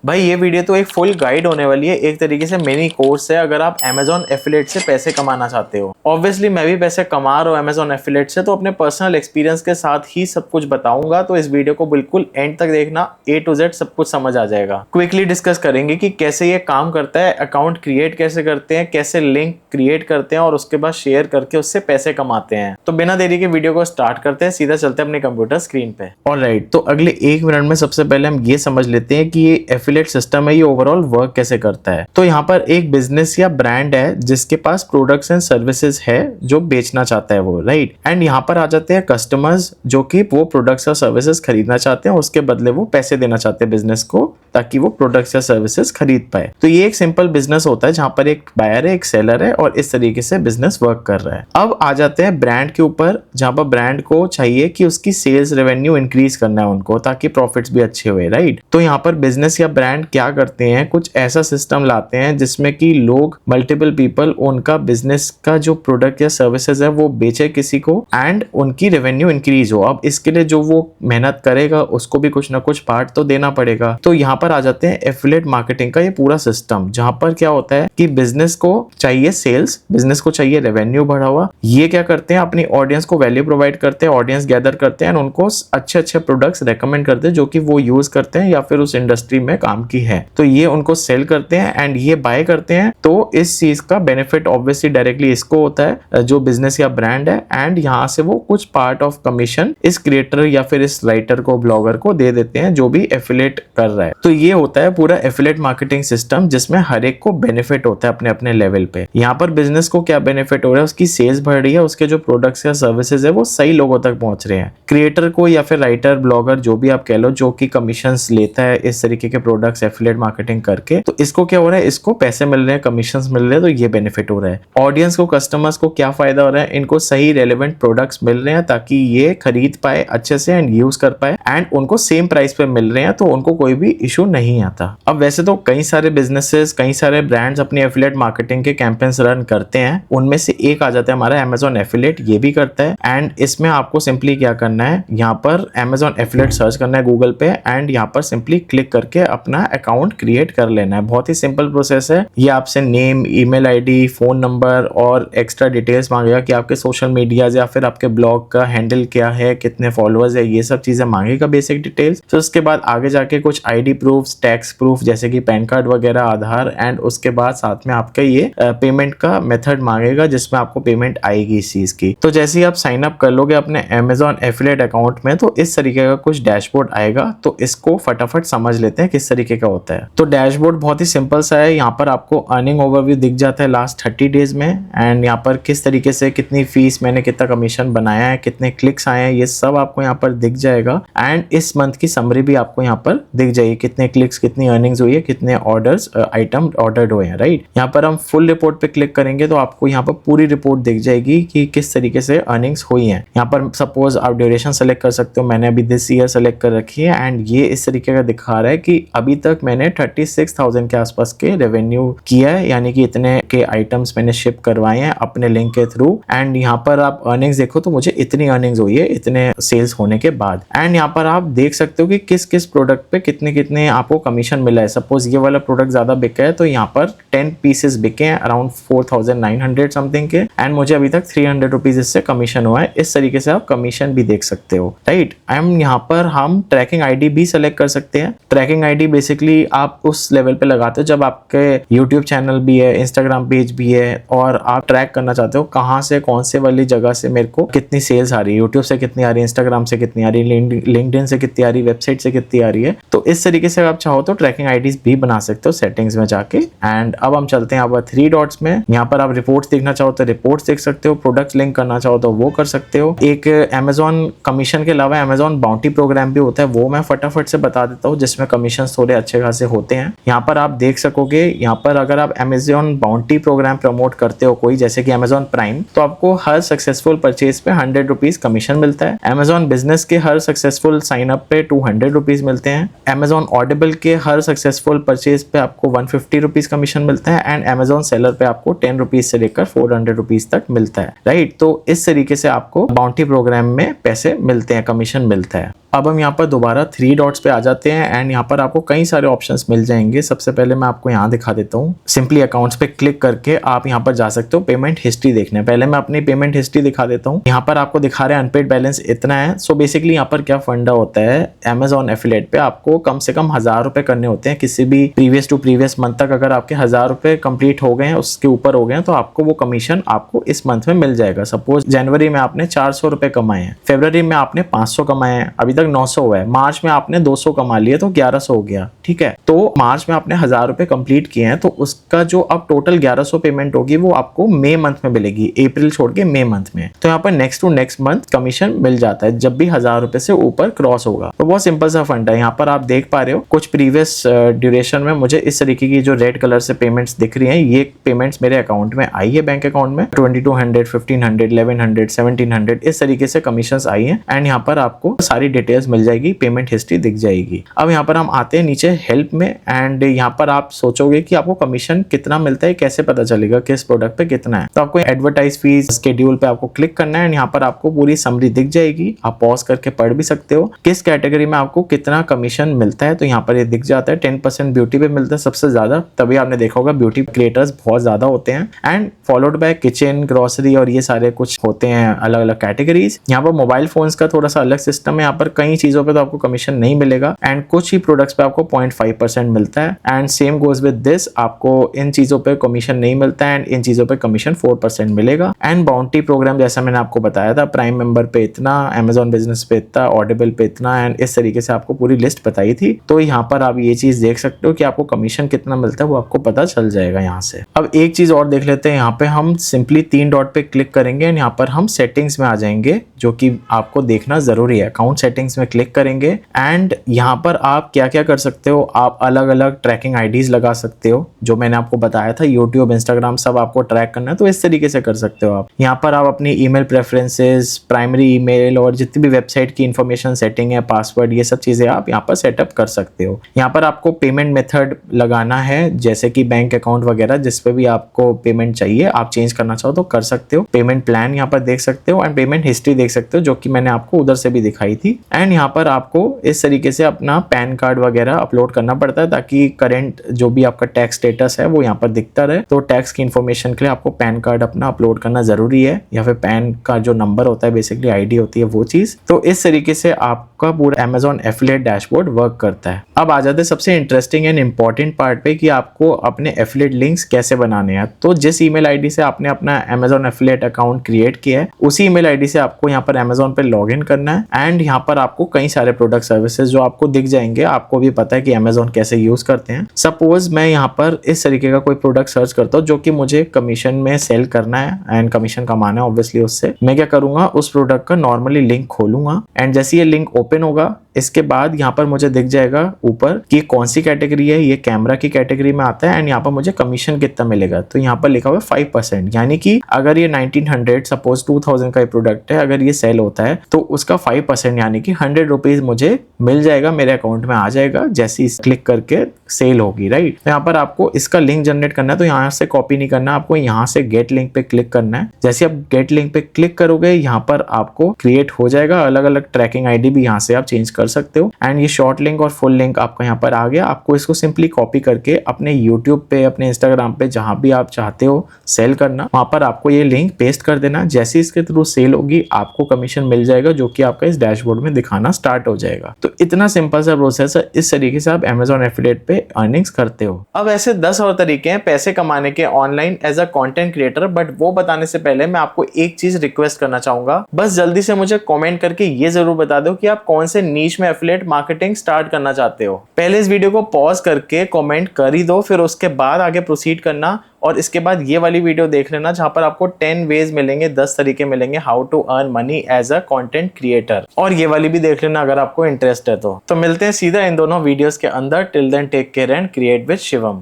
भाई ये वीडियो तो एक फुल गाइड होने वाली है, एक तरीके से मिनी कोर्स है अगर आप Amazon एफिलिएट से पैसे कमाना चाहते हो। ऑब्वियसली मैं भी पैसे कमा रहा हूँ Amazon एफिलिएट से, तो अपने पर्सनल एक्सपीरियंस के साथ ही सब कुछ बताऊंगा, तो इस वीडियो को बिल्कुल एंड तक देखना, A to Z सब कुछ समझ आ जाएगा। क्विकली डिस्कस करेंगे कि कैसे ये काम करता है, अकाउंट क्रिएट कैसे करते हैं, कैसे लिंक क्रिएट करते हैं और उसके बाद शेयर करके उससे पैसे कमाते हैं। तो बिना देरी के वीडियो को स्टार्ट करते हैं, सीधा चलते हैं अपने कंप्यूटर स्क्रीन पे। ऑलराइट, तो अगले 1 मिनट में सबसे पहले हम ये समझ लेते हैं कि ये एफिलिएट सिस्टम है, ये ओवरऑल वर्क कैसे करता है। तो यहाँ पर एक बिजनेस या ब्रांड है जिसके पास प्रोडक्ट्स एंड सर्विसेज है जो बेचना चाहता है वो, राइट। एंड यहाँ पर आ जाते हैं कस्टमर्स जो कि वो प्रोडक्ट्स और सर्विसेज खरीदना चाहते हैं, उसके बदले वो पैसे देना चाहते हैं बिजनेस को ताकि वो प्रोडक्ट्स या सर्विसेज खरीद पाए। तो ये एक सिंपल बिजनेस होता है जहां पर एक बायर है, एक सेलर है और इस तरीके से बिजनेस वर्क कर रहा है। अब आ जाते हैं ब्रांड के ऊपर, जहां पर ब्रांड को चाहिए कि उसकी सेल्स रेवेन्यू इंक्रीज करना है उनको, ताकि प्रॉफिट्स भी अच्छे हुए, राइट। तो यहाँ पर बिजनेस या ब्रांड क्या करते हैं, कुछ ऐसा सिस्टम लाते हैं जिसमें कि लोग, मल्टीपल पीपल उनका बिजनेस का जो प्रोडक्ट या सर्विसेज है वो बेचे किसी को एंड उनकी रेवेन्यू इंक्रीज हो। अब इसके लिए जो वो मेहनत करेगा उसको भी कुछ ना कुछ पार्ट तो देना पड़ेगा। तो यहाँ पर आ जाते हैं एफिलिएट मार्केटिंग का ये पूरा सिस्टम, जहां पर क्या होता है कि बिजनेस को चाहिए सेल्स, बिजनेस को चाहिए रेवेन्यू बढ़ा हुआ। ये क्या करते हैं, अपनी ऑडियंस को वैल्यू प्रोवाइड करते हैं, ऑडियंस गैदर करते हैं और उनको अच्छे अच्छे प्रोडक्ट्स रेकमेंड करते हैं जो कि वो यूज करते हैं या फिर उस इंडस्ट्री में काम की है। तो ये उनको सेल करते हैं एंड ये बाय करते हैं। तो इस चीज का बेनिफिट ऑब्वियसली डायरेक्टली इसको होता है जो बिजनेस या ब्रांड है, एंड यहाँ से वो कुछ पार्ट ऑफ कमीशन इस क्रिएटर या फिर इस राइटर को, ब्लॉगर को दे देते हैं जो भी एफिलिएट कर रहा है। तो ये होता है पूरा एफिलिएट मार्केटिंग सिस्टम, जिसमें हर एक को बेनिफिट होता है अपने अपने लेवल पे। यहाँ पर बिजनेस को क्या बेनिफिट हो रहा है, उसकी सेल्स बढ़ रही है, उसके जो प्रोडक्ट्स या सर्विसेज है वो सही लोगों तक पहुंच रहे हैं। क्रिएटर को या फिर राइटर, ब्लॉगर जो भी आप कह लो, जो कि कमीशंस लेता है इस तरीके के प्रोडक्ट्स एफिलिएट मार्केटिंग करके, तो इसको क्या हो रहा है, इसको पैसे मिल रहे हैं, कमीशंस मिल रहे हैं, तो ये बेनिफिट हो रहा है। ऑडियंस को, कस्टमर्स को क्या फायदा हो रहा है, इनको सही रेलेवेंट प्रोडक्ट्स मिल रहे हैं ताकि ये खरीद पाए अच्छे से एंड यूज कर पाए, एंड उनको सेम प्राइस पे मिल रहे हैं तो उनको कोई भी इशू नहीं आता। अब वैसे तो कई सारे बिजनेसेस, कई सारे ब्रांड्स अपनी एफिलिएट मार्केटिंग के कैंपेन्स रन करते हैं, उनमें से एक आ जाता है हमारा Amazon एफिलिएट, ये भी करता है। एंड इसमें आपको सिंपली क्या करना है, यहाँ पर Amazon एफिलिएट सर्च करना है गूगल पे एंड यहाँ पर सिंपली क्लिक करके अपना अकाउंट क्रिएट कर लेना है। बहुत ही सिंपल प्रोसेस है। ये आपसे name, email ID, phone number और एक्स्ट्रा डिटेल्स मांगेगा कि आपके सोशल मीडिया या फिर आपके ब्लॉग का हैंडल क्या है, कितने फॉलोअर्स है, ये सब चीजें मांगेगा, बेसिक डिटेल्स। तो उसके बाद आगे जाके कुछ आईडी प्रूफ, टैक्स प्रूफ जैसे कि पैन कार्ड वगैरह, आधार, एंड उसके बाद साथ में आपका ये पेमेंट का मेथड मांगेगा जिसमें आपको पेमेंट आएगी इस चीज की। तो जैसे ही आप साइन अप कर लोगे अपने Amazon एफिलिएट अकाउंट में, तो इस तरीके का कुछ डैशबोर्ड आएगा। तो इसको फटाफट समझ लेते हैं किस तरीके का होता है। तो डैशबोर्ड बहुत ही सिंपल सा है। यहाँ पर आपको अर्निंग ओवरव्यू दिख जाता है लास्ट 30 डेज में, एंड यहाँ पर किस तरीके से कितनी फीस मैंने, कितना कमीशन बनाया है, कितने क्लिक्स आए हैं, ये सब आपको यहाँ पर दिख जाएगा। एंड इस मंथ की समरी भी आपको यहाँ पर दिख जाएगी, कितने क्लिक्स, कितनी अर्निंग्स हुई है, कितने ऑर्डर्स, आइटम ऑर्डर्ड हुए हैं, राइट। यहाँ पर हम फुल रिपोर्ट पे क्लिक करेंगे तो आपको यहाँ पर पूरी रिपोर्ट दिख जाएगी कि किस तरीके से अर्निंग्स हुई हैं। यहाँ पर सपोज आप ड्यूरेशन सेलेक्ट कर सकते हो, मैंने अभी दिस ईयर सेलेक्ट कर रखी है एंड ये इस तरीके का दिखा रहा है कि अभी तक मैंने 36,000 के आसपास के रेवेन्यू किया है, यानी कि इतने के आइटम्स मैंने शिप करवाए हैं अपने लिंक के थ्रू। एंड यहाँ पर आप अर्निंग्स देखो तो मुझे इतनी अर्निंग्स हुई है इतने सेल्स होने के बाद। एंड यहाँ पर आप देख सकते हो कि किस किस प्रोडक्ट पे कितने कितने आपको कमीशन मिला है। सपोज ये वाला प्रोडक्ट ज्यादा बिका है तो यहाँ पर 10 पीसेस बिके हैं अराउंड 4,900 समथिंग के, एंड मुझे अभी तक 300 रुपीज इससे कमीशन हुआ है। इस तरीके से आप कमीशन भी देख सकते हो, राइट। एंड यहाँ पर हम ट्रैकिंग आईडी भी सेलेक्ट कर सकते हैं। ट्रैकिंग आईडी बेसिकली आप उस लेवल पे लगाते हो जब आपके यूट्यूब चैनल भी है, इंस्टाग्राम पेज भी है और आप ट्रैक करना चाहते हो कहाँ से, कौन से वाली जगह से मेरे को कितनी सेल्स आ रही है, यूट्यूब से कितनी आ रही है, इंस्टाग्राम से कितनी आ रही है, लिंक्डइन से कितनी आ रही है, वेबसाइट से कितनी आ रही है। तो इस तरीके से आप चाहो तो ट्रैकिंग आईडीज भी बना सकते हो सेटिंग्स में जाके। एंड अब हम चलते हैं अब 3 डॉट्स में। यहाँ पर आप रिपोर्ट्स देखना चाहो तो रिपोर्ट्स देख सकते हो, प्रोडक्ट्स लिंक करना चाहो तो वो कर सकते हो। एक Amazon कमीशन के अलावा Amazon बाउंटी प्रोग्राम भी होता है, वो मैं फटाफट से बता देता हूँ, जिसमें कमीशन थोड़े अच्छे खासे होते हैं। यहाँ पर आप देख सकोगे, यहाँ पर अगर आप Amazon बाउंटी प्रोग्राम प्रमोट करते हो कोई, जैसे कि Amazon प्राइम, तो आपको हर सक्सेसफुल परचेज पे 100 रुपीज कमीशन मिलता है। Amazon बिजनेस के हर सक्सेसफुल साइन अप पे 200 रुपीज मिलते हैं। Amazon ऑडिबल के हर सक्सेसफुल परचेज पे आपको 150 रुपीज कमीशन मिलता है। एंड Amazon सेलर पे आपको 10 रुपीज से लेकर 400 रुपीज तक मिलता है, राइट। तो इस तरीके से आपको बाउंटी प्रोग्राम में पैसे मिलते हैं, कमीशन मिलता है। अब हम यहाँ पर दोबारा 3 डॉट्स पे आ जाते हैं एंड यहाँ पर आपको कई कई सारे ऑप्शंस मिल जाएंगे। सबसे पहले मैं आपको यहाँ दिखा देता हूँ। सिंपली अकाउंट्स पे क्लिक करके आप यहाँ पर जा सकते हो पेमेंट हिस्ट्री देखने। पहले मैं अपनी पेमेंट हिस्ट्री दिखा देता हूँ। यहाँ पर आपको दिखा रहे हैं अनपेड बैलेंस इतना है। सो बेसिकली यहाँ पर क्या फंडा होता है, Amazon एफिलिएट पे आपको कम से कम 1000 रुपए करने होते हैं। किसी भी प्रीवियस टू प्रीवियस मंथ तक अगर आपके 1000 रुपए कंप्लीट हो गए हैं, उसके ऊपर हो गए हैं, तो आपको वो कमीशन आपको इस मंथ में मिल जाएगा। सपोज जनवरी में आपने 400 रुपए कमाए हैं, फरवरी में आपने 500 कमाए हैं, अभी तक 900 हुआ है, मार्च में आपने 200 कमा लिए तो 1100 हो गया। ठीक है, तो मार्च में आपने 1000 रुपए कंप्लीट किए हैं, तो उसका जो अब टोटल 1100 पेमेंट होगी वो आपको मई मंथ में मिलेगी, अप्रैल छोड़ के मई मंथ में। तो यहाँ पर next to next month commission मिल जाता है जब भी 1000 रुपए से ऊपर क्रॉस होगा। तो बहुत सिंपल सा फंड है। यहाँ पर आप देख पा रहे हो कुछ प्रीवियस ड्यूरेशन में मुझे इस तरीके की जो रेड कलर से पेमेंट्स दिख रही हैं, ये पेमेंट्स मेरे अकाउंट में आई है, बैंक अकाउंट में 2200, 1500, 1100, 1700 इस तरीके से कमीशंस आई हैं। एंड यहाँ पर आपको सारी डिटेल्स मिल जाएगी, पेमेंट हिस्ट्री दिख जाएगी। अब यहाँ पर हम आते हैं नीचे हेल्प में, एंड यहाँ पर आप सोचोगे कि आपको कमीशन कितना मिलता है, कैसे पता चलेगा किस प्रोडक्ट पे कितना है। तो आपको एडवर्टाइज फीस शेड्यूल पे आपको क्लिक करना है एंड यहाँ पर आपको पूरी समरी दिख जाएगी। आप पॉज करके पढ़ भी सकते हो किस कैटेगरी में आपको कितना कमीशन मिलता है। तो यहाँ पर ये दिख जाता है 10% ब्यूटी पे मिलता है सबसे ज्यादा, तभी आपने देखा होगा ब्यूटी क्रिएटर्स बहुत ज्यादा होते हैं। And followed by kitchen, grocery और ये सारे कुछ होते हैं अलग अलग कैटेगरीज। यहाँ पर मोबाइल फोन्स का थोड़ा सा अलग सिस्टम है, यहाँ पर कई चीजों पे तो आपको कमीशन नहीं मिलेगा एंड कुछ ही प्रोडक्ट्स पे आपको 0.5% मिलता है। And same goes with this, आपको इन चीजों पे कमीशन नहीं मिलता है एंड इन चीजों पे कमीशन 4% मिलेगा। एंड बाउंटी प्रोग्राम जैसा मैंने आपको बताया था, प्राइम मेंबर पे इतना, Amazon बिजनेस पे इतना, ऑडिबल पे इतना, एंड इस तरीके से आपको पूरी लिस्ट बताई थी। तो यहाँ पर आप ये चीज देख सकते हो कि आपको कमीशन कितना मिलता है, वो आपको पता चल जाएगा यहाँ से। अब एक चीज और देख लेते हैं, यहाँ पे हम सिंपली 3 डॉट पे क्लिक करेंगे एंड यहाँ पर हम सेटिंग्स में आ जाएंगे, जो कि आपको देखना जरूरी है। अकाउंट सेटिंग्स में क्लिक करेंगे एंड यहाँ पर आप क्या क्या कर सकते हो, आप अलग अलग ट्रैकिंग आईडीज लगा सकते हो, जो मैंने आपको बताया था, यूट्यूब, इंस्टाग्राम सब आपको ट्रैक करना है, तो इस तरीके से कर सकते हो आप। यहाँ पर आप अपनी ईमेल प्रेफरेंसेस, प्राइमरी ईमेल और जितनी भी वेबसाइट की इंफॉर्मेशन सेटिंग है, पासवर्ड, ये सब चीजें आप यहाँ पर सेटअप कर सकते हो। यहाँ पर आपको पेमेंट मेथड लगाना है, जैसे कि बैंक अकाउंट वगैरह, जिस पे भी आपको पेमेंट चाहिए आप चेंज करना चाहो तो कर सकते हो। पेमेंट प्लान यहाँ पर देख सकते हो एंड पेमेंट हिस्ट्री देख सकते हो, जो कि मैंने आपको उधर से भी दिखाई थी। एंड यहाँ पर आपको इस तरीके से अपना पैन कार्ड वगैरह अपलोड करना पड़ता है, ताकि करंट जो भी आपका टैक्स स्टेटस है वो यहाँ पर दिखता रहे। तो टैक्स की इन्फॉर्मेशन के लिए आपको पैन कार्ड अपना अपलोड करना जरूरी है, या फिर पैन का जो नंबर होता है, बेसिकली आईडी होती है वो चीज। तो इस तरीके से आपका पूरा Amazon एफिलिएट डैशबोर्ड वर्क करता है। अब आ जाते हैं सबसे इंटरेस्टिंग एंड इंपॉर्टेंट पार्ट पे, कि आपको अपने एफिलिएट लिंक्स कैसे बनाने हैं। तो जिस ईमेल आईडी से आपने अपना Amazon एफिलिएट अकाउंट क्रिएट किया है, उसी ईमेल आईडी से आपको यहाँ पर Amazon पे लॉग इन करना है एंड यहाँ पर आपको कई सारे प्रोडक्ट सर्विसेज जो आपको दिख जाएंगे। आपको भी पता है कि Amazon कैसे यूज करते हैं। सपोज मैं यहाँ पर इस तरीके का कोई प्रोडक्ट सर्च करता हूँ जो कि मुझे कमीशन में सेल करना है एंड कमीशन कमाना है ऑब्वियसली उससे, मैं क्या करूंगा, उस प्रोडक्ट का नॉर्मली लिंक खोलूंगा एंड जैसे ये लिंक ओपन होगा, इसके बाद यहाँ पर मुझे दिख जाएगा ऊपर कि कौन सी कैटेगरी है, ये कैमरा की कैटेगरी में आता है एंड यहाँ पर मुझे कमीशन कितना मिलेगा। तो यहाँ पर लिखा हुआ है 5%, यानी कि अगर ये 1900 सपोज 2000 का प्रोडक्ट है, अगर ये सेल होता है तो उसका 5% यानी कि 100 रुपीज मुझे मिल जाएगा, मेरे अकाउंट में आ जाएगा जैसे इस क्लिक करके सेल होगी, राइट। तो यहाँ पर आपको इसका लिंक जनरेट करना है, तो यहाँ से कॉपी नहीं करना, आपको यहाँ से गेट लिंक पे क्लिक करना है। जैसे आप गेट लिंक पे क्लिक करोगे, यहाँ पर आपको क्रिएट हो जाएगा, अलग अलग ट्रैकिंग आईडी भी यहाँ से आप चेंज कर सकते हो एंड ये शॉर्ट लिंक और फुल लिंक आपका यहाँ पर आ गया। आपको इसको सिंपली कॉपी करके अपने यूट्यूब पे, अपने इंस्टाग्राम पे, जहां भी आप चाहते हो सेल करना, वहां पर आपको ये लिंक पेस्ट कर देना। जैसे इसके थ्रू सेल होगी आपको कमीशन मिल जाएगा, जो कि आपका इस डैशबोर्ड में दिखाना स्टार्ट हो जाएगा। तो इतना सिंपल सा प्रोसेस है, इस तरीके से आप Amazon एफिलिएट पे अर्निंग्स करते हो। अब ऐसे 10 और तरीके हैं पैसे कमाने के online as a content creator, but वो बताने से पहले मैं आपको एक चीज रिक्वेस्ट करना चाहूंगा। बस जल्दी से मुझे कमेंट करके ये जरूर बता दो कि आप कौन से नीश में एफिलिएट मार्केटिंग स्टार्ट करना चाहते हो। पहले इस वीडियो को पॉज करके कमेंट कर ही दो, फिर उसके बाद आगे प्रोसीड करना और इसके बाद ये वाली वीडियो देख लेना, जहां पर आपको 10 वेज मिलेंगे, 10 तरीके मिलेंगे how to earn money as a content creator. और ये वाली भी देख लेना अगर आपको इंटरेस्ट है तो मिलते हैं सीधा इन दोनों वीडियोस के अंदर। Till then take care and create with Shivam.